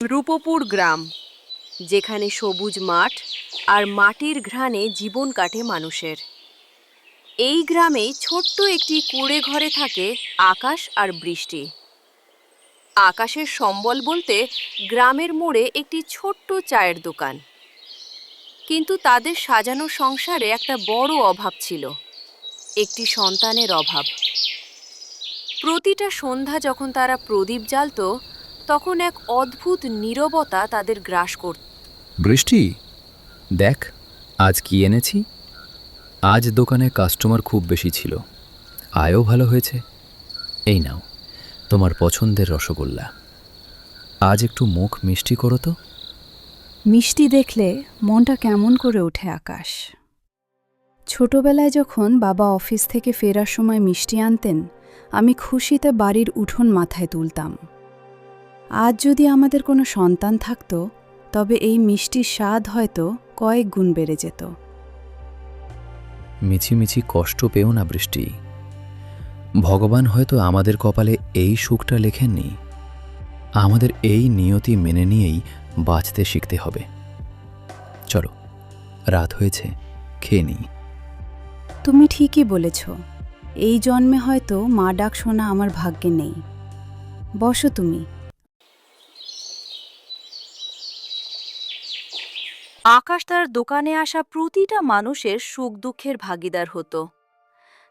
রূপপুর গ্রাম, যেখানে সবুজ মাঠ আর মাটির ঘ্রাণে জীবন কাটে মানুষের। এই গ্রামে ছোট্ট একটি কুঁড়ে ঘরে থাকে আকাশ আর বৃষ্টি। আকাশের সম্বল বলতে গ্রামের মোড়ে একটি ছোট্ট চায়ের দোকান। কিন্তু তাদের সাজানো সংসারে একটা বড় অভাব ছিল, একটি সন্তানের অভাব। প্রতিটা সন্ধ্যা যখন তারা প্রদীপ জ্বালত, তখন এক অদ্ভুত নীরবতা তাদের গ্রাস করত। বৃষ্টি, দেখ আজ কি এনেছি। আজ দোকানে কাস্টমার খুব বেশি ছিল, আয়ও ভালো হয়েছে। এই নাও তোমার পছন্দের রসগোল্লা। আজ একটু মুখ মিষ্টি করো তো। মিষ্টি দেখলে মনটা কেমন করে ওঠে আকাশ। ছোটবেলায় যখন বাবা অফিস থেকে ফেরার সময় মিষ্টি আনতেন, আমি খুশিতে বাড়ির উঠোন মাথায় তুলতাম। আজ যদি আমাদের কোনো সন্তান থাকত, তবে এই মিষ্টির স্বাদ হয়তো কয়েক গুণ বেড়ে যেত। মিছিমিছি কষ্ট পেও না বৃষ্টি। ভগবান হয়তো আমাদের কপালে এই সুখটা লেখেননি। আমাদের এই নিয়তি মেনে নিয়েই বাঁচতে শিখতে হবে। চলো, রাত হয়েছে, খেয়ে নিই। তুমি ঠিকই বলেছ, এই জন্মে হয়তো মা ডাক শোনা আমার ভাগ্যে নেই। বসো তুমি। আকাশ তার দোকানে আসা প্রতিটা মানুষের সুখ দুঃখের ভাগিদার হতো।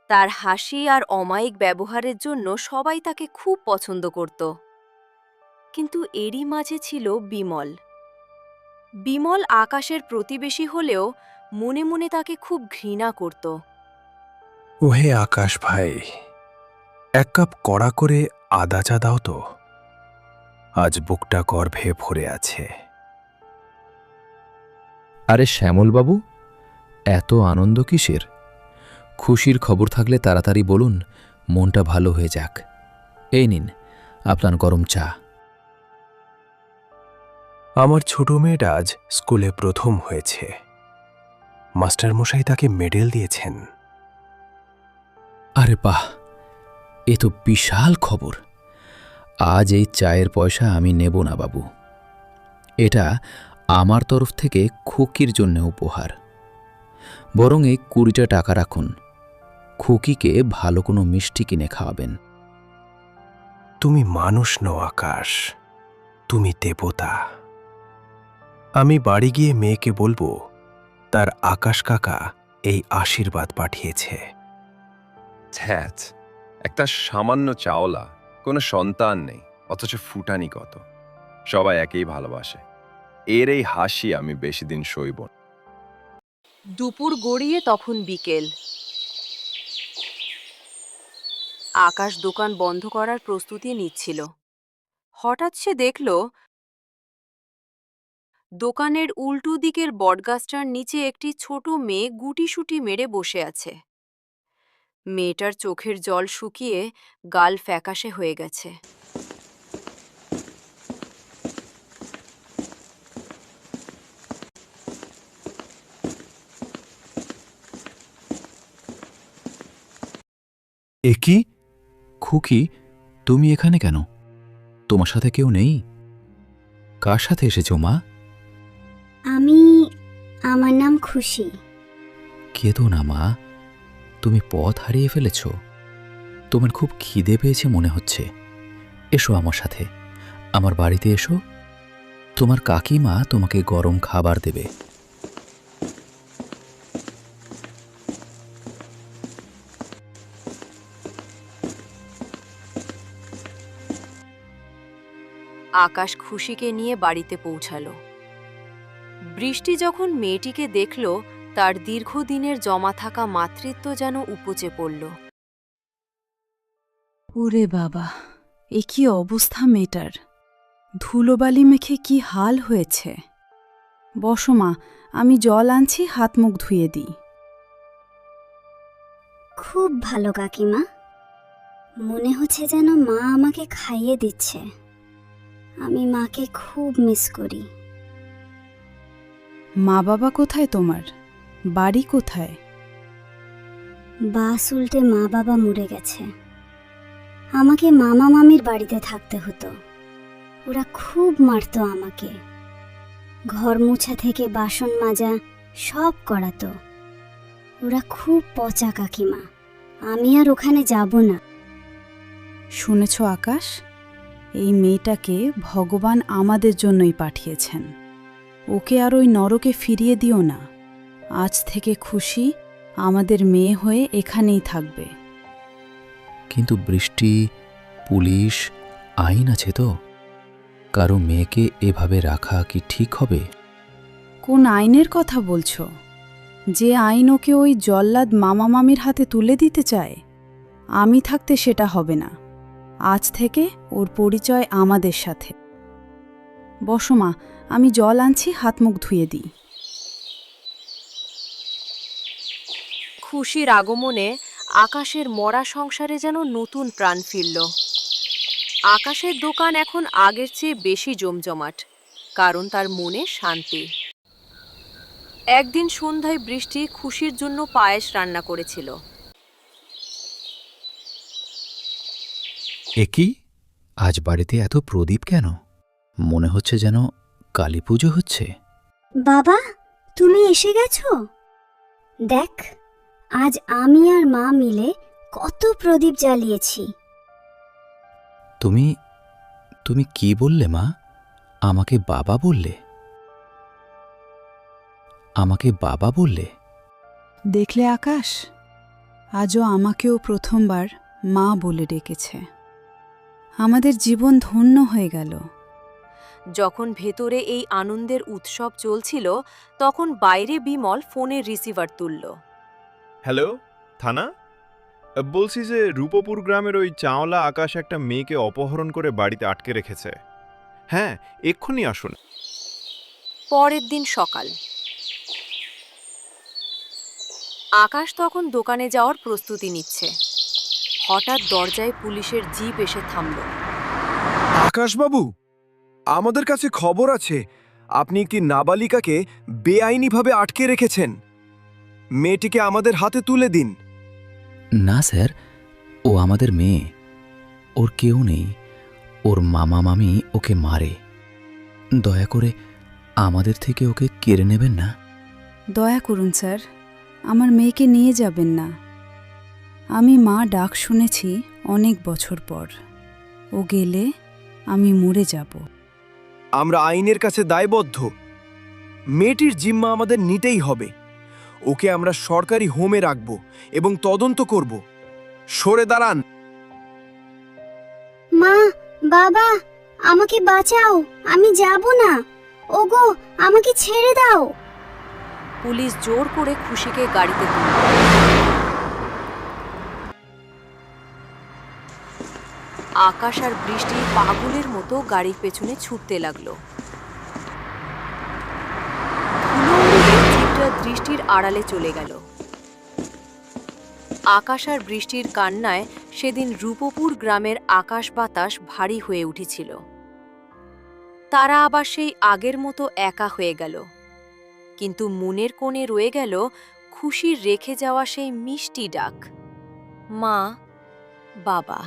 তার হাসি আর অমায়িক ব্যবহারের জন্য সবাই তাকে খুব পছন্দ করত। কিন্তু এরই মাঝে ছিল বিমল। বিমল আকাশের প্রতিবেশী হলেও মনে মনে তাকে খুব ঘৃণা করত। ওহে আকাশ ভাই, এক কাপ কড়া করে আদা চা দাও তো। আজ বুকটা গর্ভে ভরে আছে। আরে শ্যামলবাবু, এত আনন্দ কিসের? খুশির খবর থাকলে তাড়াতাড়ি বলুন, মনটা ভালো হয়ে যাক। এই নিন আপনার গরম চা। আমার ছোট মেয়েটা আজ স্কুলে প্রথম হয়েছে। মাস্টারমশাই তাকে মেডেল দিয়েছেন। আরে বাহ, এ তো বিশাল খবর। আজ এই চায়ের পয়সা আমি নেব না বাবু। এটা আমার তরফ থেকে খুকির জন্য উপহার। বরং এই 20টা টাকা রাখুন, খুকিকে ভালো কোনো মিষ্টি কিনে খাওয়াবেন। তুমি মানুষ নও আকাশ, তুমি দেবতা। আমি বাড়ি গিয়ে মেয়েকে বলবো তার আকাশ কাকা এই আশীর্বাদ পাঠিয়েছে। ছ্যাচ, একটা সামান্য চাওলা, কোনো সন্তান নেই, অথচ ফুটানি কত। সবাই একেই ভালোবাসে। এর এই হাসি আমি বেশি দিন সইব না। দুপুর গড়িয়ে তখন বিকেল। আকাশ দোকান বন্ধ করার প্রস্তুতি নিচ্ছিল। হঠাৎ সে দেখল দোকানের উল্টো দিকের বটগাছটার নিচে একটি ছোট মেয়ে গুটিসুটি মেরে বসে আছে। মেয়েটার চোখের জল শুকিয়ে গাল ফ্যাকাশে হয়ে গেছে। এ কি? খুকি, তুমি এখানে কেন? তোমার সাথে কেউ নেই? কার সাথে এসেছো মা? আমার নাম খুশি। কেঁদো না মা, তুমি পথ হারিয়ে ফেলেছ। তোমার খুব খিদে পেয়েছে মনে হচ্ছে। এসো আমার সাথে, আমার বাড়িতে এসো। তোমার কাকিমা তোমাকে গরম খাবার দেবে। আকাশ খুশিকে নিয়ে বাড়িতে পৌঁছালো। বৃষ্টি যখন মেয়েটিকে দেখল, তার দীর্ঘদিনের জমা থাকা মাতৃত্ব যেন উপচে পড়ল। ওরে বাবা, এ কি অবস্থা মেয়েটার! ধুলোবালি মেখে কি হাল হয়েছে। বসো মা, আমি জল আনছি, হাত মুখ ধুয়ে দিই। খুব ভালো কাকিমা, মনে হচ্ছে যেন মা আমাকে খাইয়ে দিচ্ছে। আমি মাকে খুব মিস করি। মা বাবা কোথায় তোমার? বাড়ি কোথায়? বাস উল্টে মা বাবা মরে গেছে। আমাকে মামা মামির বাড়িতে থাকতে হতো। ওরা খুব মারতো আমাকে, ঘর মোছা থেকে বাসন মাজা সব করাতো। ওরা খুব পচা কাকিমা, আমি আর ওখানে যাব না। শুনেছ আকাশ, এই মেয়েটাকে ভগবান আমাদের জন্যই পাঠিয়েছেন। ওকে আর ওই নরকে ফিরিয়ে দিও না। আজ থেকে খুশি আমাদের মেয়ে হয়ে এখানেই থাকবে। কিন্তু বৃষ্টি, পুলিশ, আইন আছে তো? কারো মেয়েকে এভাবে রাখা কি ঠিক হবে? কোন আইনের কথা বলছো? যে আইন ওকে ওই জল্লাদ মামা মামির হাতে তুলে দিতে চায়? আমি থাকতে সেটা হবে না। আজ থেকে ওর পরিচয় আমাদের সাথে। বসো মা, আমি জল আনছি, হাত মুখ ধুয়ে দিই। খুশির আগমনে আকাশের মরা সংসারে যেন নতুন প্রাণ ফিরল। আকাশের দোকান এখন আগের চেয়ে বেশি জমজমাট, কারণ তার মনে শান্তি। একদিন সন্ধ্যায় বৃষ্টি খুশির জন্য পায়েস রান্না করেছিল। এ কি? আজ বাড়িতে এত প্রদীপ কেন? মনে হচ্ছে যেন কালী পুজো হচ্ছে। বাবা, তুমি এসে গেছো? দেখ, আজ আমি আর মা মিলে কত প্রদীপ জ্বালিয়েছি। তুমি তুমি কি বললে মা? আমাকে বাবা বললে? আমাকে বাবা বললে? দেখলে আকাশ, আজও আমাকেও প্রথমবার মা বলে ডেকেছে। আমাদের জীবন ধন্য হয়ে গেল। যখন ভেতরে এই আনন্দের উৎসব চলছিল, তখন বাইরে বিমল ফোনের রিসিভার তুলল। হ্যালো, থানা? বলছি যে রূপপুর গ্রামের ওই চাওলা আকাশ একটা মেয়েকে অপহরণ করে বাড়িতে আটকে রেখেছে। হ্যাঁ, এক্ষুনি আসুন। পরের দিন সকাল। আকাশ তখন দোকানে যাওয়ার প্রস্তুতি নিচ্ছে। হঠাৎ দরজায় পুলিশের জিপ এসে থামল। আকাশবাবু, আমাদের কাছে খবর আছে আপনি একটি নাবালিকাকে বেআইনিভাবে আটকে রেখেছেন। মেয়েটিকে আমাদের হাতে তুলে দিন। না স্যার, ও আমাদের মেয়ে। ওর কেউ নেই। ওর মামা মামি ওকে মারে। দয়া করে আমাদের থেকে ওকে কেড়ে নেবেন না। দয়া করুন স্যার, আমার মেয়েকে নিয়ে যাবেন না। আমি মা ডাক শুনেছি অনেক বছর পর। ও গেলে আমি মরে যাব। আমরা আইনের কাছে দায়বদ্ধ। মেয়েটির জিম্মা আমাদের নিতেই হবে। ওকে আমরা সরকারি হোমে রাখব এবং তদন্ত করব। সরে দাঁড়ান। মা, বাবা, আমাকে বাঁচাও, আমি যাব না। ওগো, আমাকে ছেড়ে দাও। পুলিশ জোর করে খুশিকে গাড়িতে তুলল। আকাশ আর বৃষ্টি পাগলের মতো গাড়ির পেছনে ছুটতে লাগলো। ধুলো উড়িয়ে জিপটা দৃষ্টির আড়ালে চলে গেল। আকাশ আর বৃষ্টির কান্নায় সেদিন রূপপুর গ্রামের আকাশ বাতাস ভারী হয়ে উঠেছিল। তারা আবার সেই আগের মতো একা হয়ে গেল, কিন্তু মনের কোণে রয়ে গেল খুশির রেখে যাওয়া সেই মিষ্টি ডাক, মা, বাবা।